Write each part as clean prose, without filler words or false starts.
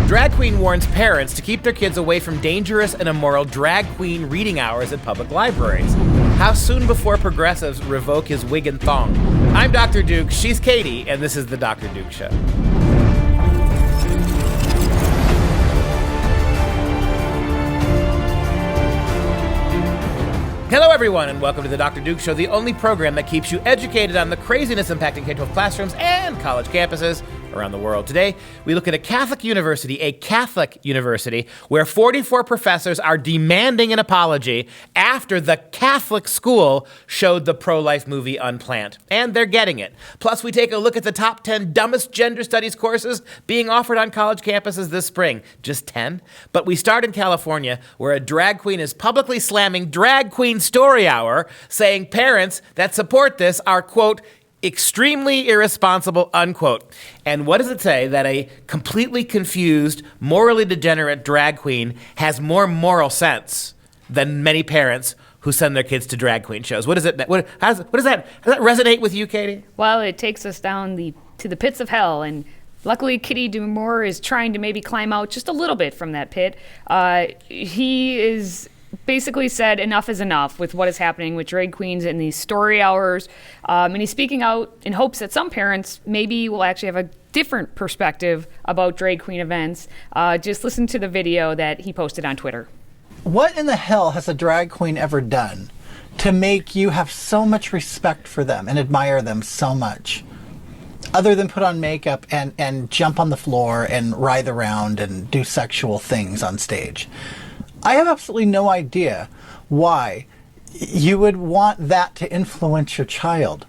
Drag queen warns parents to keep their kids away from dangerous and immoral drag queen reading hours at public libraries. How soon before progressives revoke his wig and thong? I'm Dr. Duke, she's Katie, and this is the Dr. Duke Show. Hello, everyone, and welcome to the Dr. Duke Show, the only program that keeps you educated on the craziness impacting K-12 classrooms and college campuses around the world. Today, we look at a Catholic university where 44 professors are demanding an apology after the Catholic school showed the pro-life movie Unplanned. And they're getting it. Plus, we take a look at the top 10 dumbest gender studies courses being offered on college campuses this spring. Just 10? But we start in California, where a drag queen is publicly slamming Drag Queen Story Hour, saying parents that support this are, quote, extremely irresponsible, unquote. And what does it say? That a completely confused, morally degenerate drag queen has more moral sense than many parents who send their kids to drag queen shows. What does that resonate with you, Katie? Well, it takes us down to the pits of hell, and luckily Kitty D'Amour is trying to maybe climb out just a little bit from that pit. He is basically said enough is enough with what is happening with drag queens in these story hours. And he's speaking out in hopes that some parents maybe will actually have a different perspective about drag queen events. Just listen to the video that he posted on Twitter. What in the hell has a drag queen ever done to make you have so much respect for them and admire them so much? Other than put on makeup and jump on the floor and writhe around and do sexual things on stage. I have absolutely no idea why you would want that to influence your child.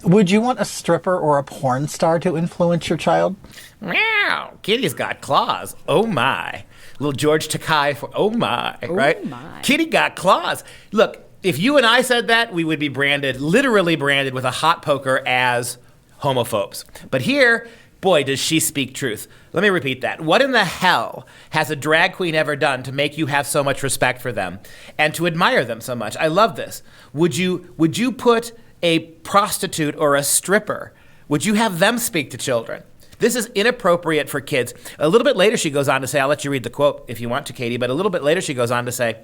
Would you want a stripper or a porn star to influence your child? Meow, Kitty's got claws. Oh my. Little George Takei for oh my, right? Oh my. Kitty got claws. Look, if you and I said that, we would be literally branded with a hot poker as homophobes. But here, boy, does she speak truth. Let me repeat that. What in the hell has a drag queen ever done to make you have so much respect for them and to admire them so much? I love this. Would you put a prostitute or a stripper, would you have them speak to children? This is inappropriate for kids. A little bit later, she goes on to say, I'll let you read the quote if you want to, Katie, but a little bit later, he goes on to say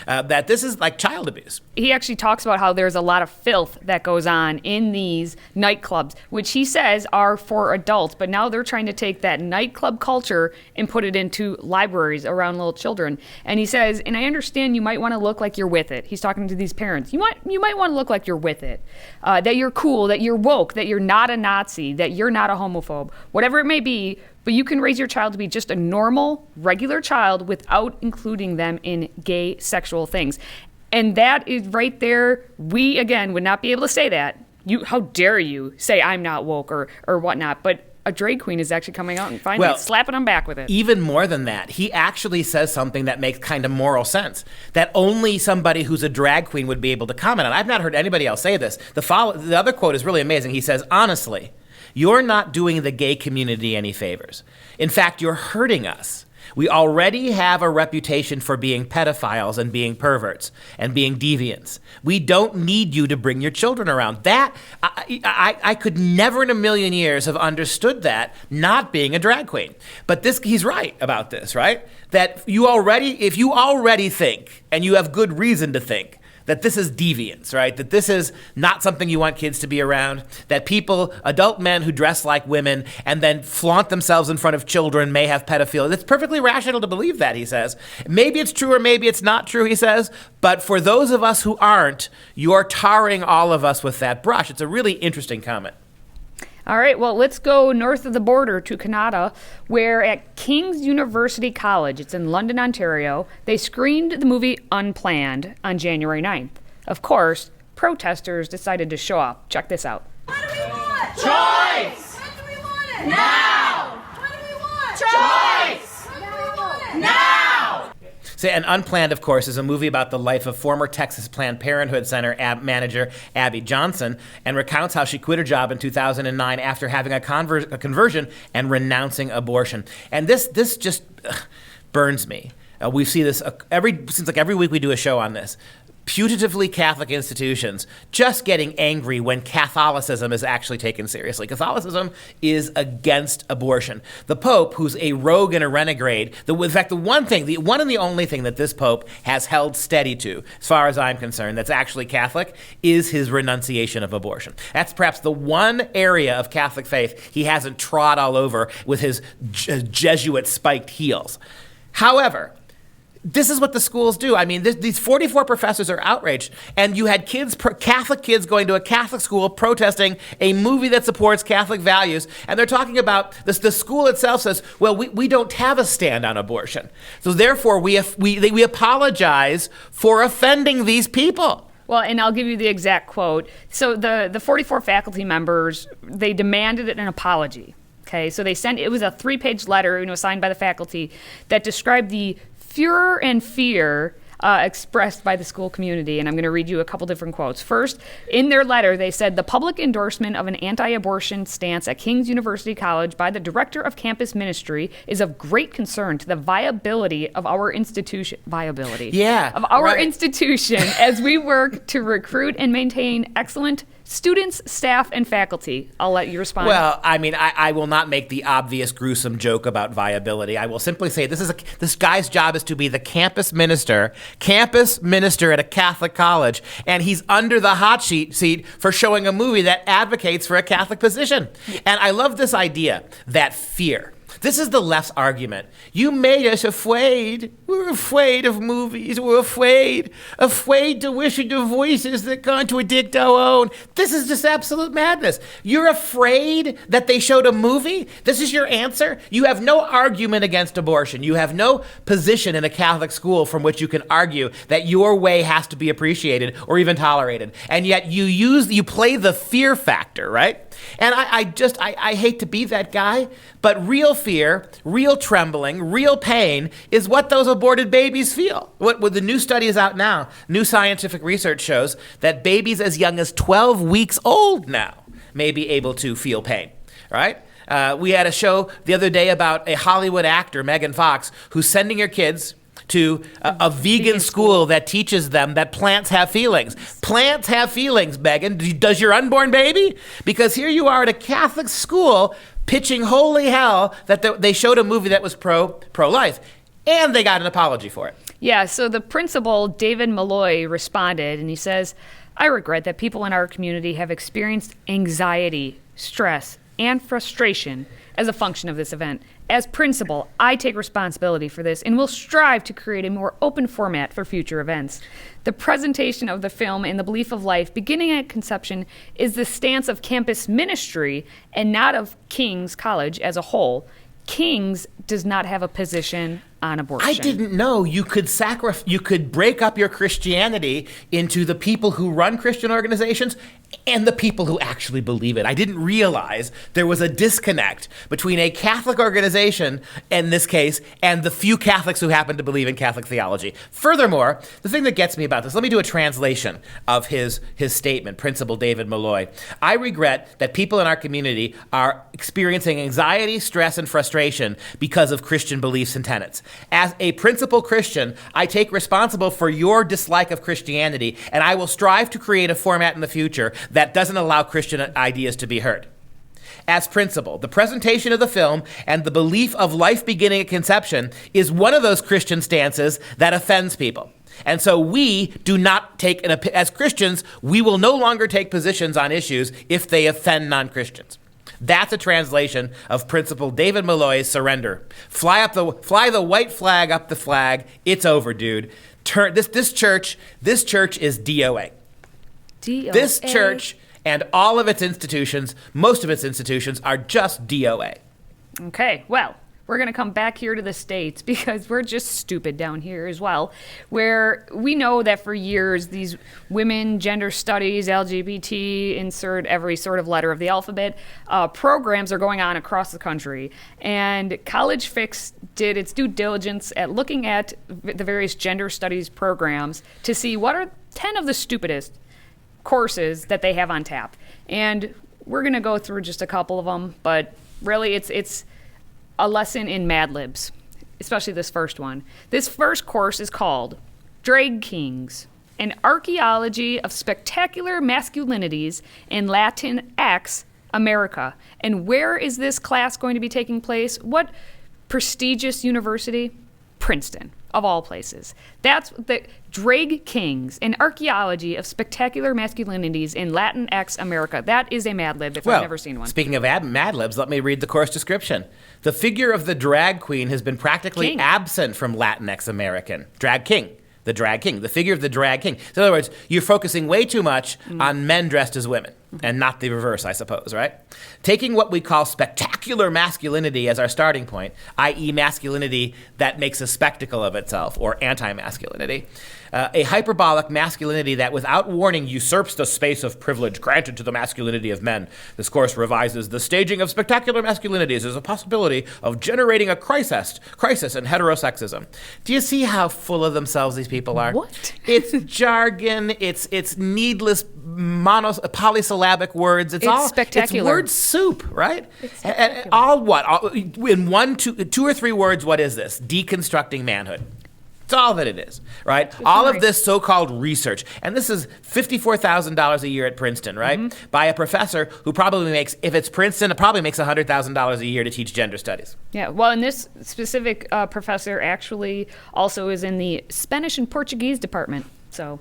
that this is like child abuse. He actually talks about how there's a lot of filth that goes on in these nightclubs, which he says are for adults, but now they're trying to take that nightclub culture and put it into libraries around little children. And he says, and I understand you might want to look like you're with it. He's talking to these parents. You might want to look like you're with it, that you're cool, that you're woke, that you're not a Nazi, that you're not a homophobe, whatever it may be, but you can raise your child to be just a normal, regular child without including them in gay sexual things. And that is right there. We, again, would not be able to say that. How dare you say I'm not woke or whatnot, but a drag queen is actually coming out and finally slapping them back with it. Even more than that, he actually says something that makes kind of moral sense, that only somebody who's a drag queen would be able to comment on. I've not heard anybody else say this. The other quote is really amazing. He says, honestly, you're not doing the gay community any favors. In fact, you're hurting us. We already have a reputation for being pedophiles and being perverts and being deviants. We don't need you to bring your children around. That, I could never in a million years have understood that not being a drag queen. But he's right about this, right? That if you already think, and you have good reason to think, that this is deviance, right? That this is not something you want kids to be around, that adult men who dress like women and then flaunt themselves in front of children may have pedophilia. It's perfectly rational to believe that, he says. Maybe it's true or maybe it's not true, he says, but for those of us who aren't, you're tarring all of us with that brush. It's a really interesting comment. All right, well, let's go north of the border to Canada, where at King's University College, it's in London, Ontario, they screened the movie Unplanned on January 9th. Of course, protesters decided to show up. Check this out. What do we want? Choice! When do we want it? Now! What do we want? Choice! When do we want it? Now! And Unplanned, of course, is a movie about the life of former Texas Planned Parenthood Center manager Abby Johnson, and recounts how she quit her job in 2009 after having a conversion and renouncing abortion. And this just burns me. We see this every week we do a show on this. putatively Catholic institutions just getting angry when Catholicism is actually taken seriously. Catholicism is against abortion. The Pope, who's a rogue and a renegade, in fact, the one and the only thing that this Pope has held steady to, as far as I'm concerned, that's actually Catholic, is his renunciation of abortion. That's perhaps the one area of Catholic faith he hasn't trod all over with his Jesuit spiked heels. However, this is what the schools do. I mean, these 44 professors are outraged, and you had Catholic kids going to a Catholic school protesting a movie that supports Catholic values, and they're talking about this. The school itself says, well, we don't have a stand on abortion. So therefore, we apologize for offending these people. Well, and I'll give you the exact quote. So the 44 faculty members, they demanded an apology. Okay, so it was a 3-page letter, signed by the faculty that described the furor and fear expressed by the school community. And I'm going to read you a couple different quotes. First, in their letter, they said, the public endorsement of an anti-abortion stance at King's University College by the director of campus ministry is of great concern to the viability of our institution. Institution as we work to recruit and maintain excellent students, staff, and faculty. I'll let you respond. Well, I mean, I will not make the obvious gruesome joke about viability. I will simply say this guy's job is to be the campus minister at a Catholic college, and he's under the hot seat for showing a movie that advocates for a Catholic position. And I love this idea that fear. This is the left's argument. You made us afraid. We're afraid of movies. We're afraid to listen to voices that contradict our own. This is just absolute madness. You're afraid that they showed a movie? This is your answer? You have no argument against abortion. You have no position in a Catholic school from which you can argue that your way has to be appreciated or even tolerated. And yet you play the fear factor, right? And I hate to be that guy, but real fear, real trembling, real pain is what those aborted babies feel. What the new study is out now, new scientific research shows that babies as young as 12 weeks old now may be able to feel pain, right? We had a show the other day about a Hollywood actor, Megan Fox, who's sending her kids to a vegan school that teaches them that plants have feelings. Plants have feelings, Megan. Does your unborn baby? Because here you are at a Catholic school pitching holy hell that they showed a movie that was pro-life, and they got an apology for it. Yeah, so the principal, David Malloy, responded, and he says, I regret that people in our community have experienced anxiety, stress, and frustration as a function of this event. As principal, I take responsibility for this and will strive to create a more open format for future events. The presentation of the film and the belief of life beginning at conception is the stance of campus ministry and not of King's College as a whole. King's does not have a position on abortion. I didn't know you could break up your Christianity into the people who run Christian organizations and the people who actually believe it. I didn't realize there was a disconnect between a Catholic organization, in this case, and the few Catholics who happen to believe in Catholic theology. Furthermore, the thing that gets me about this, let me do a translation of his statement, Principal David Malloy. I regret that people in our community are experiencing anxiety, stress, and frustration because of Christian beliefs and tenets. As a principal Christian, I take responsible for your dislike of Christianity, and I will strive to create a format in the future that doesn't allow Christian ideas to be heard. As principal, the presentation of the film and the belief of life beginning at conception is one of those Christian stances that offends people. And so we do not take, as Christians, we will no longer take positions on issues if they offend non-Christians. That's a translation of Principal David Malloy's surrender. Fly the white flag up the flag. It's over, dude. This church is DOA. DOA. This church and all of its institutions, most of its institutions, are just DOA. Okay, well, we're going to come back here to the States because we're just stupid down here as well, where we know that for years these women, gender studies, LGBT, insert every sort of letter of the alphabet, programs are going on across the country. And College Fix did its due diligence at looking at the various gender studies programs to see what are 10 of the stupidest courses that they have on tap. And we're going to go through just a couple of them, but really it's a lesson in Mad Libs, especially this first one. This first course is called Drag Kings, An Archaeology of Spectacular Masculinities in Latin X America. And where is this class going to be taking place? What prestigious university? Princeton, of all places. That's the Drake Kings, An Archaeology of Spectacular Masculinities in Latin X America. That is a Mad Lib if I've never seen one. Speaking of Mad Libs, let me read the course description. The figure of the drag queen has been practically absent from Latinx American. Drag king. The drag king. The figure of the drag king. So in other words, you're focusing way too much on men dressed as women, and not the reverse, I suppose, right? Taking what we call spectacular masculinity as our starting point, i.e. masculinity that makes a spectacle of itself, or anti-masculinity, a hyperbolic masculinity that without warning usurps the space of privilege granted to the masculinity of men. This course revises the staging of spectacular masculinities as a possibility of generating a crisis in heterosexism. Do you see how full of themselves these people are? What? It's jargon, it's needless polysyllabic words. It's all spectacular. It's word soup, right? And all what? In two or three words, what is this? Deconstructing manhood. That's all that it is, right? All of this so-called research, and this is $54,000 a year at Princeton, right? By a professor who probably makes, if it's Princeton, it probably makes $100,000 a year to teach gender studies. Yeah, well, and this specific professor actually also is in the Spanish and Portuguese department, so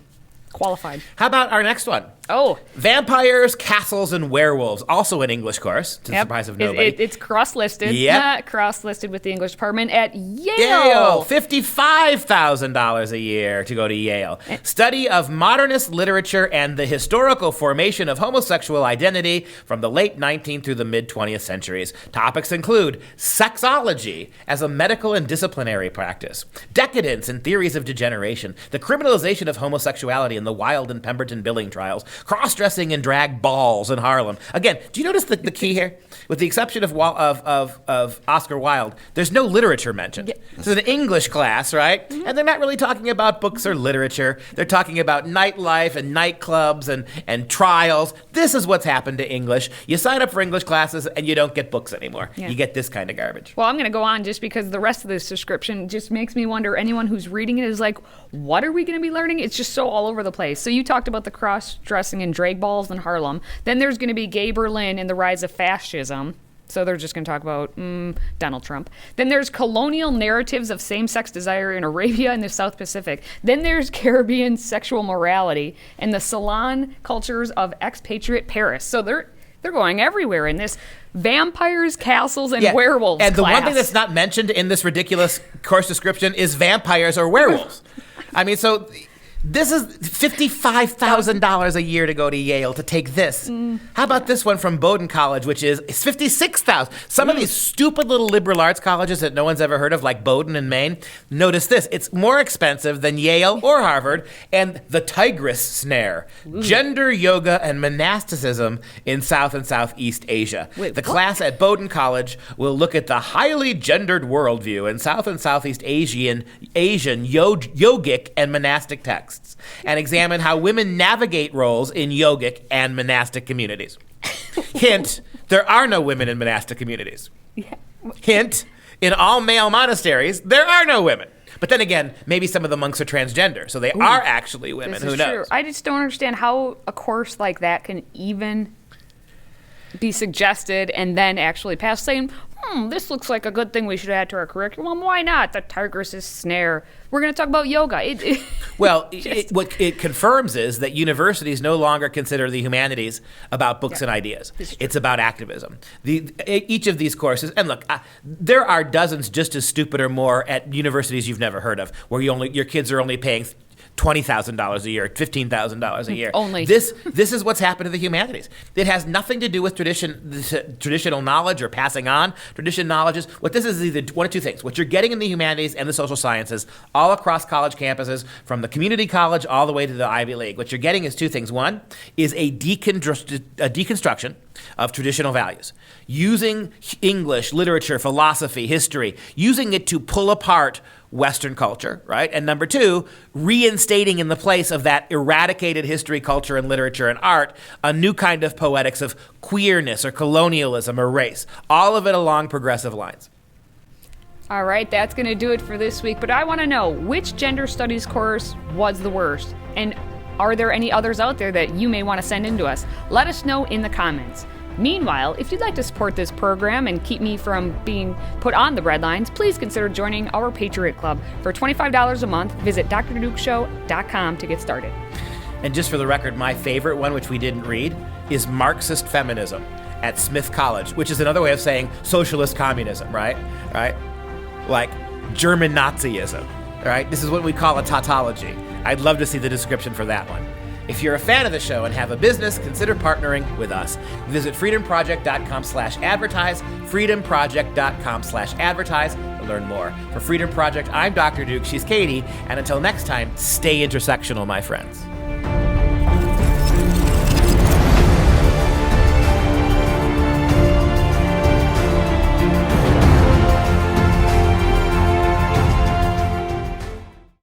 qualified. How about our next one? Oh. Vampires, Castles, and Werewolves, also an English course, to the surprise of nobody. It's cross-listed. Yep. Cross-listed with the English department at Yale. Yale, $55,000 a year to go to Yale. Study of modernist literature and the historical formation of homosexual identity from the late 19th through the mid-20th centuries. Topics include sexology as a medical and disciplinary practice, decadence and theories of degeneration, the criminalization of homosexuality in the Wilde and Pemberton Billing trials, cross-dressing and drag balls in Harlem. Again, do you notice the key here? With the exception of Oscar Wilde, there's no literature mentioned. Yeah. So it's an English class, right? Mm-hmm. And they're not really talking about books or literature. They're talking about nightlife and nightclubs and trials. This is what's happened to English. You sign up for English classes and you don't get books anymore. Yeah. You get this kind of garbage. Well, I'm going to go on just because the rest of this description just makes me wonder, anyone who's reading it is like, what are we going to be learning? It's just so all over the place. So you talked about the cross-dressing and drag balls in Harlem. Then there's going to be Gay Berlin and the rise of fascism. So they're just going to talk about Donald Trump. Then there's colonial narratives of same-sex desire in Arabia and the South Pacific. Then there's Caribbean sexual morality and the salon cultures of expatriate Paris. So they're going everywhere in this vampires, castles, and werewolves And the class. one thing that's not mentioned in this ridiculous course description is vampires or werewolves. I mean, so this is $55,000 a year to go to Yale to take this. How about this one from Bowdoin College, which is $56,000. Some of these stupid little liberal arts colleges that no one's ever heard of, like Bowdoin in Maine, notice this. It's more expensive than Yale or Harvard. And the Tigress Snare, Gender, Yoga, and Monasticism in South and Southeast Asia. The class at Bowdoin College will look at the highly gendered worldview in South and Southeast Asian yogic and monastic texts, and examine how women navigate roles in yogic and monastic communities. Hint, there are no women in monastic communities. Hint, in all male monasteries, there are no women. But then again, maybe some of the monks are transgender, so they are actually women. Who knows? True. I just don't understand how a course like that can even be suggested and then actually pass, saying, this looks like a good thing we should add to our curriculum. Why not? The Tigress's Snare. We're going to talk about yoga. What it confirms is that universities no longer consider the humanities about books and ideas. It's about activism. Each of these courses, and look, there are dozens just as stupid or more at universities you've never heard of, where your kids are only paying $20,000 a year, $15,000 a year. Only. This is what's happened to the humanities. It has nothing to do with traditional knowledge or passing on traditional knowledges. What this is either one of two things. What you're getting in the humanities and the social sciences all across college campuses, from the community college all the way to the Ivy League. What you're getting is two things. One is a deconstruction of traditional values, using English, literature, philosophy, history, using it to pull apart Western culture, right? And number two, reinstating in the place of that eradicated history, culture, and literature and art, a new kind of poetics of queerness or colonialism or race. All of it along progressive lines. All right, that's going to do it for this week. But I want to know, which gender studies course was the worst? And Are there any others out there that you may want to send in to us? Let us know in the comments. Meanwhile, if you'd like to support this program and keep me from being put on the breadlines, please consider joining our Patriot Club. For $25 a month, visit drdukeshow.com to get started. And just for the record, my favorite one, which we didn't read, is Marxist feminism at Smith College, which is another way of saying socialist communism, right? Right? Like German Nazism, right? This is what we call a tautology. I'd love to see the description for that one. If you're a fan of the show and have a business, consider partnering with us. Visit freedomproject.com/advertise, freedomproject.com/advertise to learn more. For Freedom Project, I'm Dr. Duke, she's Katie, and until next time, stay intersectional, my friends.